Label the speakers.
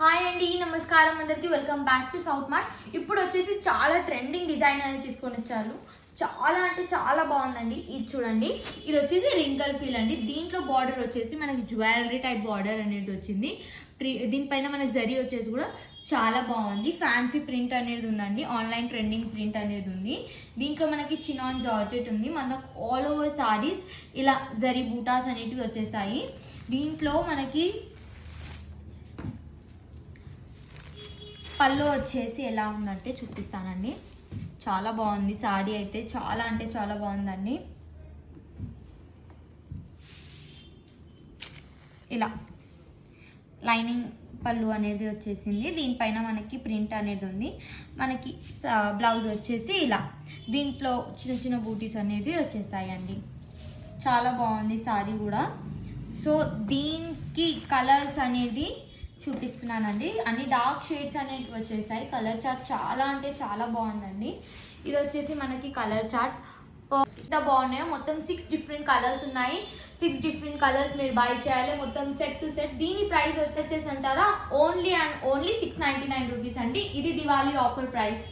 Speaker 1: Hi అండి, నమస్కారం అందరికి. Welcome back to south mart. ఇప్పుడు వచ్చేసి చాలా ట్రెండింగ్ డిజైన్ అనేది తీసుకొని వచ్చారు. చాలా అంటే చాలా బాగుందండి. ఇది చూడండి, ఇది వచ్చేసి రింకల్ ఫీల్ అండి. దీంట్లో బార్డర్ వచ్చేసి మనకి జ్యువెలరీ టైప్ బార్డర్ అనేది వచ్చింది. దీనిపైన మనకి జరీ వచ్చేసి కూడా చాలా బాగుంది. ఫ్యాన్సీ ప్రింట్ అనేది ఉందండి, ఆన్లైన్ ట్రెండింగ్ ప్రింట్ అనేది ఉంది. దీంట్లో మనకి చినాన్ జార్జెట్ ఉంది. మనకు ఆల్ ఓవర్ సారీస్ ఇలా జరీ బూటాస్ అనేటివి వచ్చేసాయి. దీంట్లో మనకి పళ్ళు వచ్చేసి ఎలా ఉందంటే చూపిస్తానండి. చాలా బాగుంది సారీ అయితే, చాలా అంటే చాలా బాగుందండి. ఇలా లైనింగ్ పళ్ళు అనేది వచ్చేసింది. దీనిపైన మనకి ప్రింట్ అనేది ఉంది. మనకి బ్లౌజ్ వచ్చేసి ఇలా దీంట్లో చిన్న చిన్న బూటీస్ అనేది వచ్చేసాయండి. చాలా బాగుంది సారీ కూడా. సో దీనికి కలర్స్ అనేది చూపిస్తున్నానండి. అన్ని డార్క్ షేడ్స్ అనేవి వచ్చేసాయి. కలర్ చార్ట్ చాలా అంటే చాలా బాగుందండి. ఇది వచ్చేసి మనకి కలర్ చార్ట్ ఎంత బాగున్నాయో. మొత్తం 6 డిఫరెంట్ కలర్స్ ఉన్నాయి. 6 డిఫరెంట్ కలర్స్ మీరు బై చేయాలి, మొత్తం సెట్ టు సెట్. దీని ప్రైస్ వచ్చేసి అంటారా, ఓన్లీ అండ్ ఓన్లీ 699 రూపీస్ అండి. ఇది దివాళీ ఆఫర్ ప్రైస్.